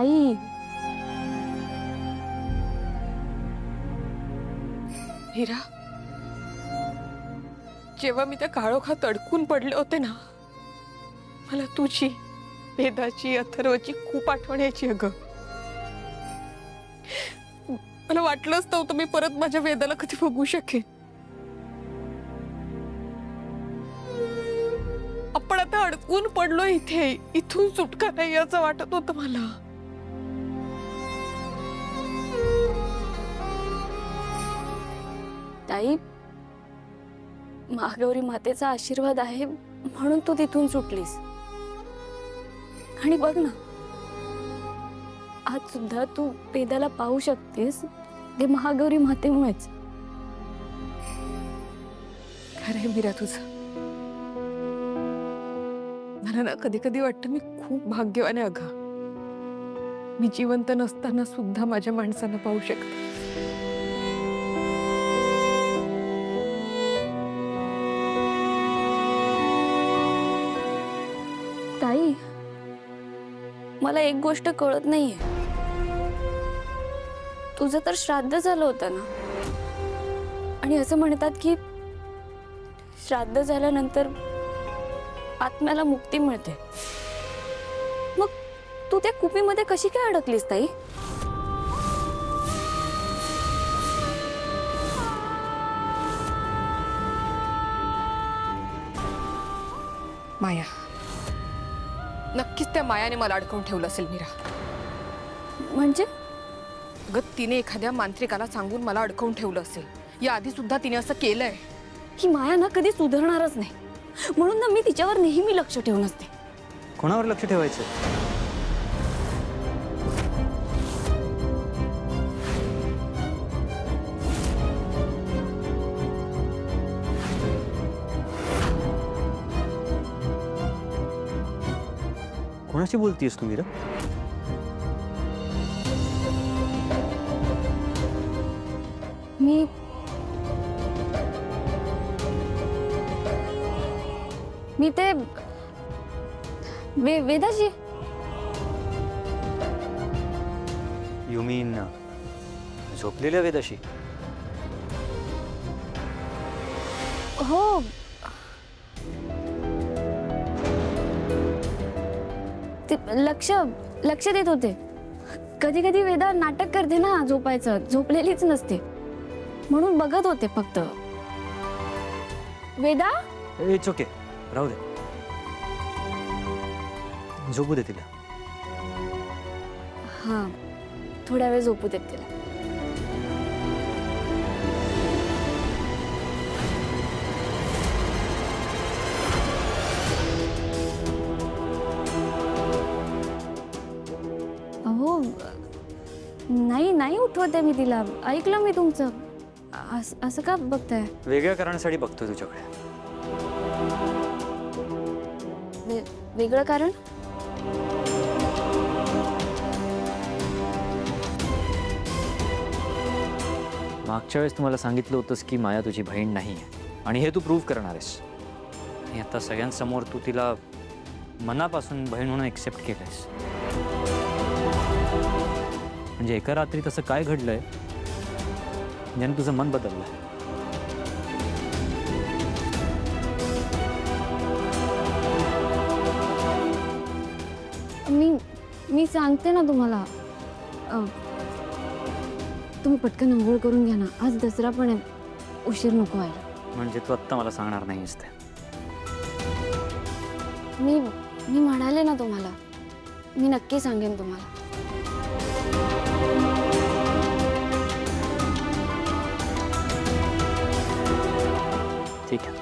ताई, मीरा, जेव्हा मी त्या काळोखात अडकून पडले होते ना, मला तुझी, वेदाची, अथर्वची खूप आठवण यायची अगं. मला वाटलंच नव्हतं मी परत माझ्या वेदाला कधी बघू शकेन. आपण आता अडकून पडलो इथे, इथून सुटका नाही असं वाटत होतं मला. ताई, महागौरी मातेचा आशीर्वाद आहे म्हणून तू तिथून सुटलीस. आणि बघ ना, आज सुद्धा तू वेदाला पाहू शकतेस ते महागौरी मातेमुळेच. खरंय मीरा तुझं. मला ना कधी कधी वाटतं मी खूप भाग्यवान आहे अगं. मी जिवंत नसताना सुद्धा माझ्या माणसांना पाहू शकते. ताई, मला एक गोष्ट कळत नाहीये. तुझं तर श्राद्ध झालं होतं ना, आणि असं म्हणतात की श्राद्ध झाल्यानंतर आत्म्याला मुक्ती मिळते. मग तू त्या कुपीमध्ये कशी काय अडकलीस ताई? माया, नक्कीच त्या मायाने मला अडकवून ठेवलं असेल मीरा. म्हणजे अगं, तिने एखाद्या मांत्रिकाला सांगून मला अडकवून ठेवलं असेल. या आधी सुद्धा तिने असं केलंय. ही माया ना कधी सुधारणारच नाही, म्हणून ना मी तिच्यावर नेहमी लक्ष ठेवून असते. कोणावर लक्ष ठेवायचं? कोणाशी बोलतीयस तू मीरा? मी मी ते वेदाशी. यू मीन झोपलेल्या वेदाशी? हो, ते लक्ष देत होते. कधी कधी वेदा नाटक करते ना झोपायचं, झोपलेलीच नसते, म्हणून बघत होते फक्त. वेदा, इट्स ओके, राहू दे, झोपू दे तिला. हा, थोड्या वेळ झोपू देत तिला. अहो, नाही उठवते मी तिला. ऐकलं मी तुमचं. असं का बघताय? वेगळ्या कारणासाठी बघतोय तुझ्याकडे. वेगळं कारण? मागच्या वेळेस तुम्हाला सांगितलं होतंस की माया तुझी बहीण नाही आहे, आणि हे तू प्रूव्ह करणार आहेस. आणि आता सगळ्यांसमोर तू तिला मनापासून बहीण म्हणून एक्सेप्ट केलंयस. म्हणजे एका रात्री तसं काय घडलंय ज्याने तुझं मन बदललंय? मी सांगते ना तुम्हाला. तुम्ही पटकन अंघोळ करून घ्या ना, आज दसरा पण आहे, उशीर नको व्हायला. म्हणजे तू आत्ता मला सांगणार नाहीस ते? मी म्हणाले ना तुम्हाला, मी नक्की सांगेन तुम्हाला. ठीक आहे.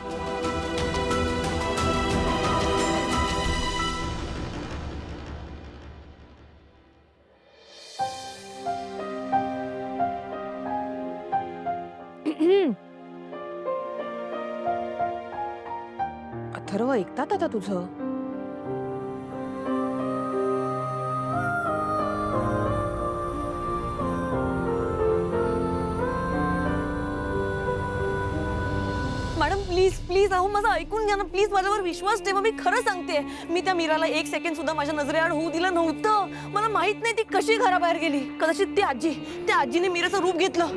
अथर्व, ऐकतात आता तुझं? मॅडम प्लीज प्लीज अहो माझं ऐकून घ्या ना प्लीज, माझ्यावर विश्वास ठेवा. मी खरं सांगते, मी त्या मीराला 1 सेकंड सुद्धा माझ्या नजरेआड होऊ दिलं नव्हतं. मला माहित नाही ती कशी घराबाहेर गेली. कदाचित त्या आजीने मीराचं रूप घेतलं.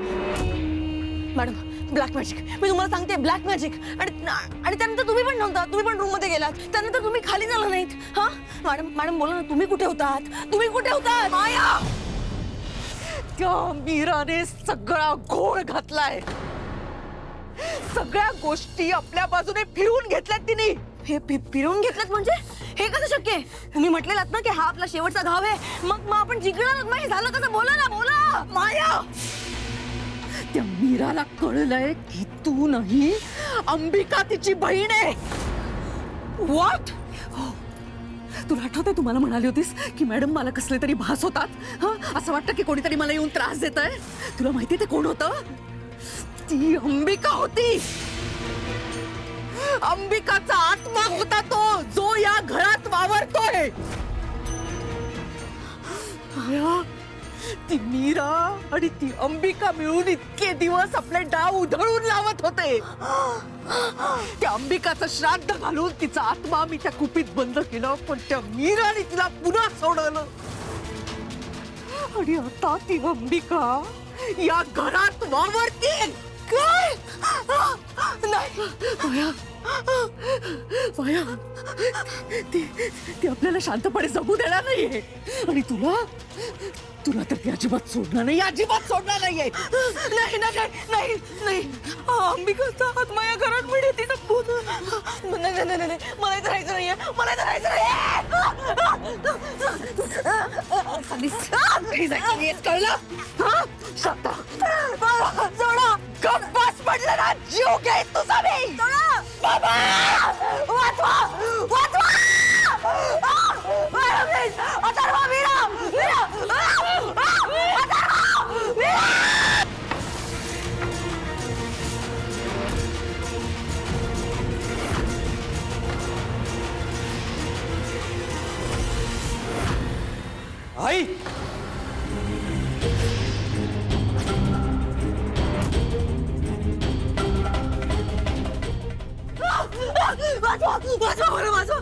मॅडम ब्लॅक मॅजिक, मी तुम्हाला सांगते ब्लॅक मॅजिक. आणि त्यानंतर तुम्ही पण नव्हता, तुम्ही पण रूम मध्ये गेलात. त्यानंतर तुम्ही खाली झाला नाहीत. हा मॅडम बोला ना, तुम्ही कुठे होतात? तुम्ही कुठे होतात? माया, त्या मीराने सगळा घोळ घातलाय. सगळ्या गोष्टी आपल्या बाजूने फिरवून घेतल्यात तिने. हे फिरवून घेतलं म्हणजे हे कसं शक्य आहे? तुम्ही म्हटलेलात ना की हा आपला शेवटचा घाव आहे. मग आपण जिंकणार. मग हे झालं कसं? बोला ना, बोला. माया, त्या मीराला कळलंय की तू नाही, अंबिका तिची बहीण आहे. व्हॉट? तुला आठवतंय तुम्हाला म्हणाली होतीस की मॅडम मला कसले तरी भास होतात. हा असं वाटतं की कोणीतरी मला येऊन त्रास देत आहे. तुला माहिती ते कोण होतं? ती अंबिका होती. अंबिकाचा आत्मा होता तो, जो या घरात वावरतोय. माया, ती मीरा आणि ती अंबिका मिळून इतके दिवस आपले डाव उधळून लावत होते. त्या अंबिकाचं श्राद्ध घालून तिचा आत्मा मी त्या कुपीत बंद केलं, पण त्या मीराने तिला पुन्हा सोडवलं. आणि आता ती अंबिका या घरात वावरते. काय? नाही माया, माया, ती आपल्याला शांतपणे जगू देणार नाहीये. आणि तुला तर ती अजिबात सोडणार नाही, अजिबात सोडणार नाहीये. नाही नाही नाही नाही. अंबिकाचा आत्मा या घरात मिळते. तिचा भूत. नाही नाही नाही, मला इथं राहायचं नाहीये. मला इथं राहायचं नाहीये. कळलं? सोडा. गप्पास पडलं ना, जीव घे तुझा मी. बाबा वाचवा वाचवा. प्लीज अथर्व, मीरा मीरा अथर्व मीरा. आई, वाचवा वाचवा मला, वाचवा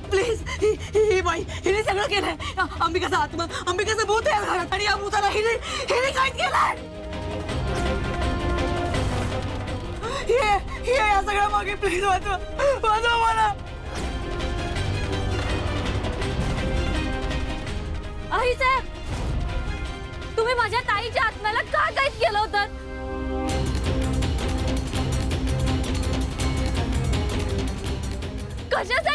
प्लीज. ही बाई, हिने सगळं केलंय. अंबिकाचा आत्मा, अंबिकाचं भूत आहे घरात. आणि या भूताला हिने काहीच केलंय. हे या सगळ्या मागे प्लीज वाचवा वाचवा मला. आई साहेब, तुम्ही माझ्या ताईच्या आत्म्याला का कैद केलं होतं? कशासाठी?